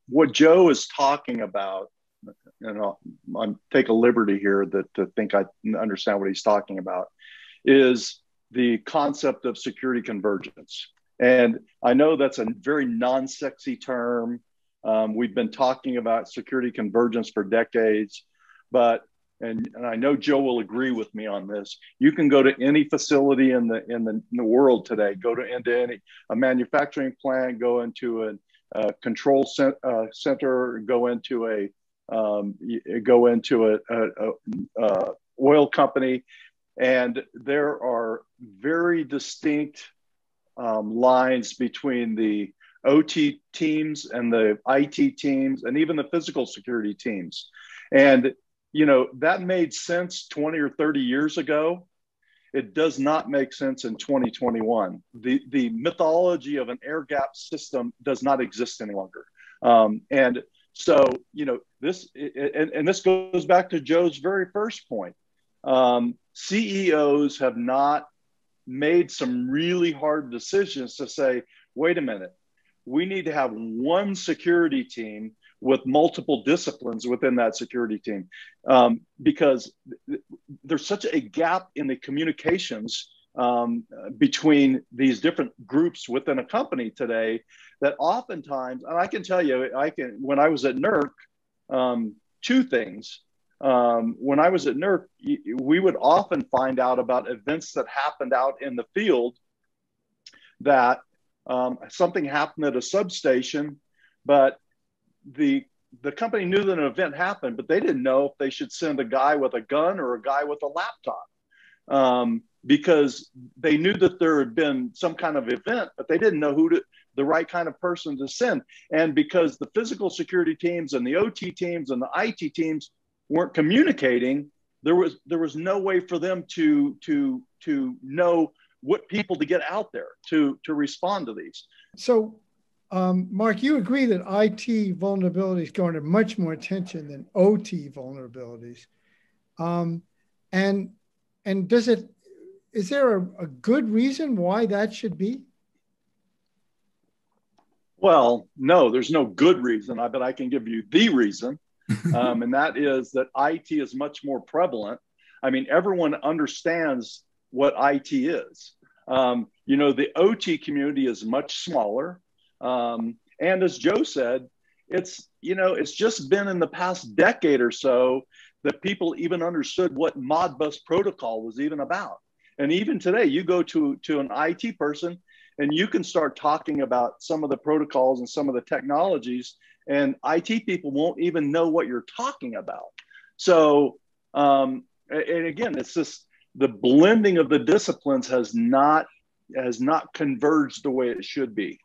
what Joe is talking about, and I'll take a liberty here to think I understand what he's talking about, is the concept of security convergence. And I know that's a very non-sexy term. We've been talking about security convergence for decades, but and I know Joe will agree with me on this. You can go to any facility in the world today. Go to into any a manufacturing plant, go into a control center, go into a oil company, and there are very distinct lines between the OT teams and the IT teams and even the physical security teams. And, you know, that made sense 20 or 30 years ago. It does not make sense in 2021. The mythology of an air gap system does not exist any longer. And so, you know, this goes back to Joe's very first point. CEOs have not made some really hard decisions to say, wait a minute, we need to have one security team with multiple disciplines within that security team, because there's such a gap in the communications between these different groups within a company today that oftentimes, and I can tell you, when I was at NERC, two things. When I was at NERC, we would often find out about events that happened out in the field, that something happened at a substation, but the company knew that an event happened, but they didn't know if they should send a guy with a gun or a guy with a laptop, because they knew that there had been some kind of event, but they didn't know the right kind of person to send. And because the physical security teams and the OT teams and the IT teams weren't communicating, there was no way for them to know what people to get out there to respond to these. So, Mark, you agree that IT vulnerabilities garner much more attention than OT vulnerabilities, and is there a good reason why that should be? Well, no, there's no good reason, but I can give you the reason. And that is that IT is much more prevalent. I mean, everyone understands what IT is. You know, the OT community is much smaller. And as Joe said, it's just been in the past decade or so that people even understood what Modbus protocol was even about. And even today, you go to an IT person and you can start talking about some of the protocols and some of the technologies, and IT people won't even know what you're talking about. So, and again, it's just the blending of the disciplines has not converged the way it should be.